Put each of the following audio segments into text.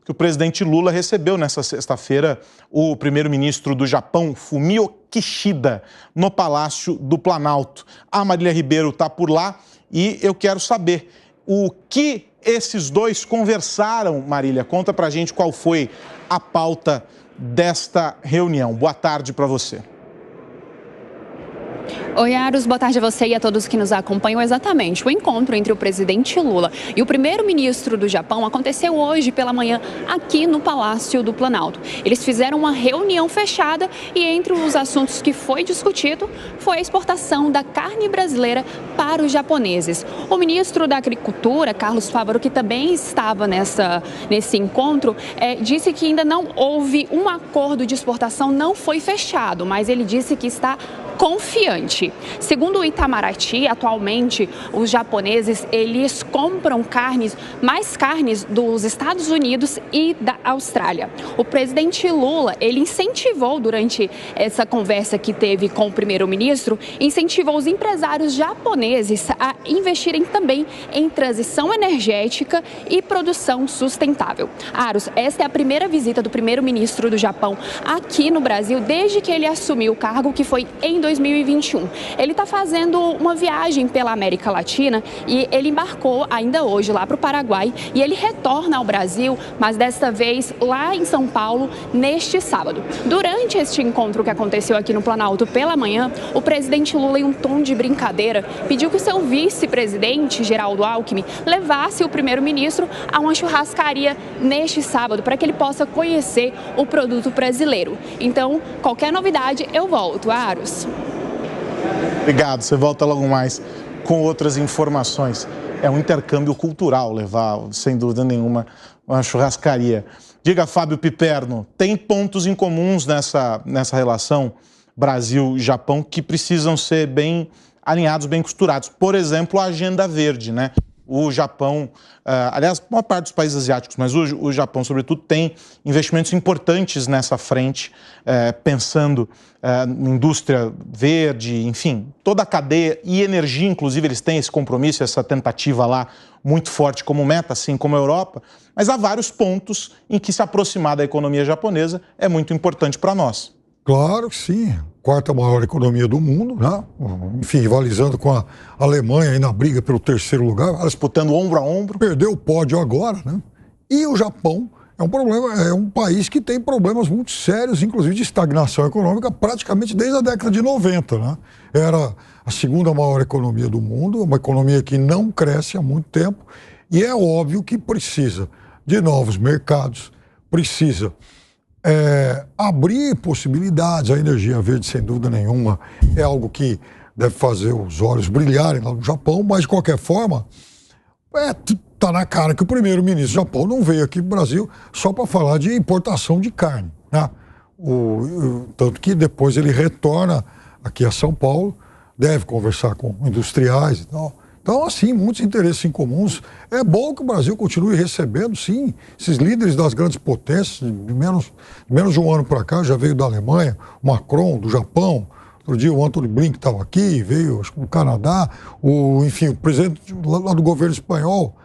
que o presidente Lula recebeu nessa sexta-feira o primeiro-ministro do Japão, Fumio Kishida, no Palácio do Planalto. A Marília Ribeiro está por lá e eu quero saber o que esses dois conversaram. Marília, conta pra gente qual foi a pauta desta reunião. Boa tarde para você. Oi, Aros, boa tarde a você e a todos que nos acompanham. Exatamente, o encontro entre o presidente Lula e o primeiro-ministro do Japão aconteceu hoje pela manhã aqui no Palácio do Planalto. Eles fizeram uma reunião fechada e entre os assuntos que foi discutido foi a exportação da carne brasileira para os japoneses. O ministro da Agricultura, Carlos Fávaro, que também estava nesse encontro, disse que ainda não houve um acordo de exportação, não foi fechado, mas ele disse que está confiante. Segundo o Itamaraty, atualmente os japoneses eles compram mais carnes dos Estados Unidos e da Austrália. O presidente Lula, ele incentivou durante essa conversa que teve com o primeiro-ministro, incentivou os empresários japoneses a investirem também em transição energética e produção sustentável. Aros, esta é a primeira visita do primeiro-ministro do Japão aqui no Brasil desde que ele assumiu o cargo, que foi em 2021. Ele está fazendo uma viagem pela América Latina e ele embarcou ainda hoje lá para o Paraguai e ele retorna ao Brasil, mas desta vez lá em São Paulo, neste sábado. Durante este encontro que aconteceu aqui no Planalto pela manhã, o presidente Lula, em um tom de brincadeira, pediu que o seu vice-presidente, Geraldo Alckmin, levasse o primeiro-ministro a uma churrascaria neste sábado para que ele possa conhecer o produto brasileiro. Então, qualquer novidade, eu volto. Aros. Obrigado, você volta logo mais com outras informações. É um intercâmbio cultural levar, sem dúvida nenhuma, uma churrascaria. Diga, Fábio Piperno, tem pontos em comuns nessa relação Brasil-Japão que precisam ser bem alinhados, bem costurados. Por exemplo, a agenda verde, né? O Japão, aliás, a maior parte dos países asiáticos, mas o Japão, sobretudo, tem investimentos importantes nessa frente, pensando em indústria verde, enfim, toda a cadeia e energia, inclusive, eles têm esse compromisso, essa tentativa lá muito forte como meta, assim como a Europa, mas há vários pontos em que se aproximar da economia japonesa é muito importante para nós. Claro que sim. Quarta maior economia do mundo, né? Enfim, rivalizando com a Alemanha aí na briga pelo terceiro lugar. Disputando ombro a ombro. Perdeu o pódio agora, né? E o Japão é um país que tem problemas muito sérios, inclusive de estagnação econômica, praticamente desde a década de 90, né? Era a segunda maior economia do mundo, uma economia que não cresce há muito tempo, e é óbvio que precisa de novos mercados, precisa abrir possibilidades. A energia verde, sem dúvida nenhuma, é algo que deve fazer os olhos brilharem lá no Japão, mas de qualquer forma, tá na cara que o primeiro-ministro do Japão não veio aqui no Brasil só para falar de importação de carne, né? Tanto que depois ele retorna aqui a São Paulo, deve conversar com industriais e tal. Então, assim, muitos interesses em comuns. É bom que o Brasil continue recebendo, sim, esses líderes das grandes potências. De menos de um ano para cá, já veio da Alemanha, o Macron, do Japão. Outro dia o Antony Blinken estava aqui, veio, acho que do Canadá. Enfim, o presidente lá do governo espanhol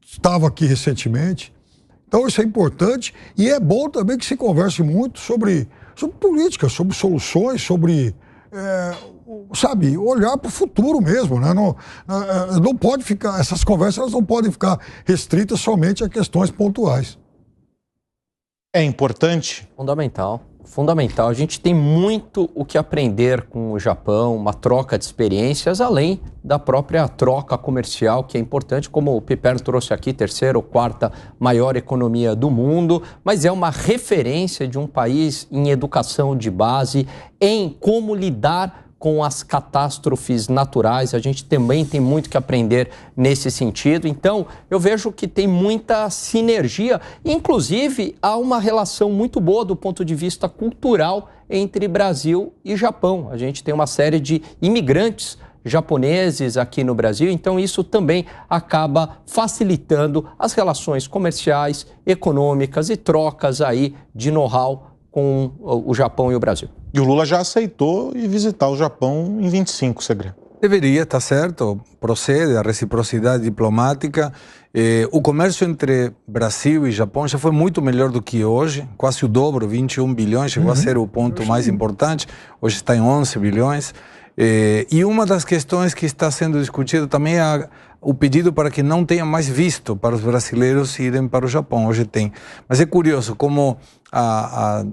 estava aqui recentemente. Então, isso é importante. E é bom também que se converse muito sobre política, sobre soluções, sobre... sabe, olhar para o futuro mesmo, né? Não pode ficar, essas conversas elas não podem ficar restritas somente a questões pontuais. É importante? Fundamental. A gente tem muito o que aprender com o Japão, uma troca de experiências, além da própria troca comercial, que é importante, como o Piperno trouxe aqui, terceira ou quarta maior economia do mundo, mas é uma referência de um país em educação de base, em como lidar com as catástrofes naturais. A gente também tem muito que aprender nesse sentido. Então, eu vejo que tem muita sinergia. Inclusive, há uma relação muito boa do ponto de vista cultural entre Brasil e Japão. A gente tem uma série de imigrantes japoneses aqui no Brasil, então isso também acaba facilitando as relações comerciais, econômicas e trocas aí de know-how com o Japão e o Brasil. E o Lula já aceitou ir visitar o Japão em 25, Segredo. Deveria, tá certo, procede, a reciprocidade diplomática. O comércio entre Brasil e Japão já foi muito melhor do que hoje, quase o dobro, 21 bilhões, chegou a ser o ponto mais importante, hoje está em 11 bilhões. E uma das questões que está sendo discutida também é o pedido para que não tenha mais visto para os brasileiros irem para o Japão. Hoje tem. Mas é curioso como a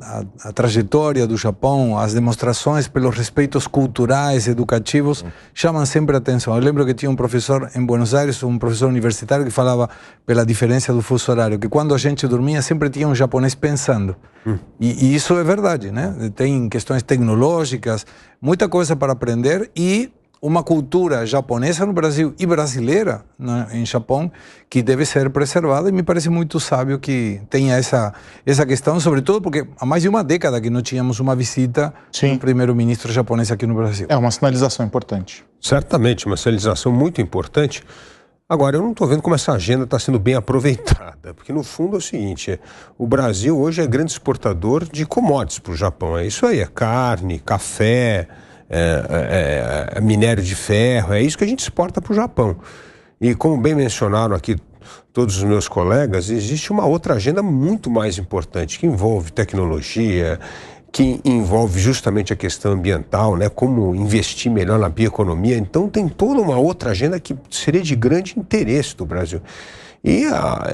trajetória do Japão, as demonstrações pelos respeitos culturais, educativos, chamam sempre a atenção. Eu lembro que tinha um professor em Buenos Aires, um professor universitário, que falava pela diferença do fuso horário, que quando a gente dormia sempre tinha um japonês pensando. E isso é verdade, né? Tem questões tecnológicas, muita coisa para aprender e uma cultura japonesa no Brasil e brasileira em Japão que deve ser preservada, e me parece muito sábio que tenha essa questão, sobretudo porque há mais de uma década que não tínhamos uma visita do primeiro-ministro japonês aqui no Brasil. É uma sinalização importante. Certamente, uma sinalização muito importante. Agora, eu não estou vendo como essa agenda está sendo bem aproveitada, porque no fundo é o seguinte, o Brasil hoje é grande exportador de commodities para o Japão, é isso aí, é carne, café, minério de ferro, é isso que a gente exporta para o Japão. E como bem mencionaram aqui todos os meus colegas, existe uma outra agenda muito mais importante, que envolve tecnologia, que envolve justamente a questão ambiental, né? Como investir melhor na bioeconomia. Então tem toda uma outra agenda que seria de grande interesse do Brasil. E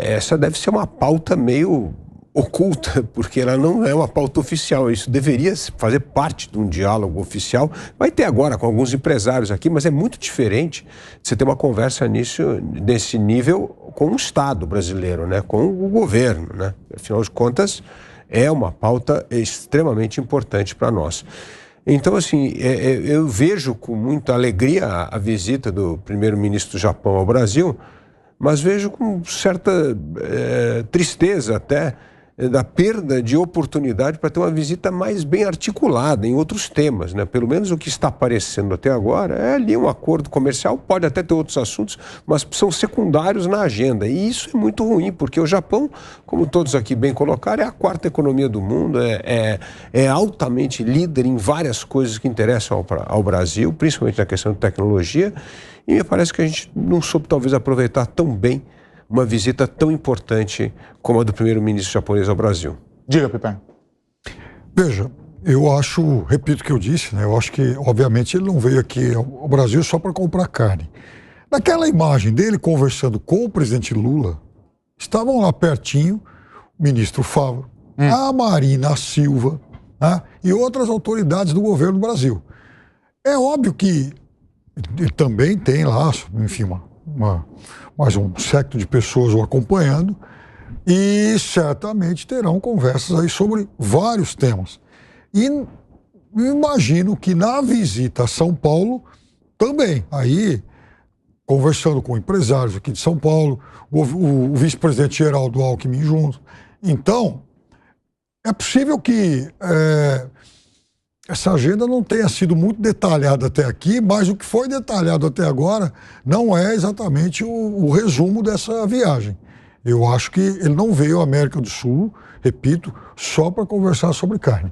essa deve ser uma pauta meio oculta, porque ela não é uma pauta oficial. Isso deveria fazer parte de um diálogo oficial. Vai ter agora com alguns empresários aqui, mas é muito diferente de você ter uma conversa nesse nível com o Estado brasileiro, né? Com o governo, né? Afinal de contas, é uma pauta extremamente importante para nós. Então, assim, eu vejo com muita alegria a visita do primeiro-ministro do Japão ao Brasil, mas vejo com certa tristeza até da perda de oportunidade para ter uma visita mais bem articulada em outros temas, né? Pelo menos o que está aparecendo até agora é ali um acordo comercial, pode até ter outros assuntos, mas são secundários na agenda. E isso é muito ruim, porque o Japão, como todos aqui bem colocaram, é a quarta economia do mundo, é altamente líder em várias coisas que interessam ao Brasil, principalmente na questão de tecnologia, e me parece que a gente não soube talvez aproveitar tão bem uma visita tão importante como a do primeiro-ministro japonês ao Brasil. Diga, Pepe. Veja, eu acho, repito o que eu disse, né? Eu acho que, obviamente, ele não veio aqui ao Brasil só para comprar carne. Naquela imagem dele conversando com o presidente Lula, estavam lá pertinho o ministro Favaro, a Marina Silva, né? E outras autoridades do governo do Brasil. É óbvio que ele também tem lá, enfim, mais um séquito de pessoas o acompanhando, e certamente terão conversas aí sobre vários temas. E imagino que na visita a São Paulo também, aí conversando com empresários aqui de São Paulo, o vice-presidente Geraldo Alckmin junto. Então, é possível que essa agenda não tenha sido muito detalhada até aqui, mas o que foi detalhado até agora não é exatamente o resumo dessa viagem. Eu acho que ele não veio à América do Sul, repito, só para conversar sobre carne.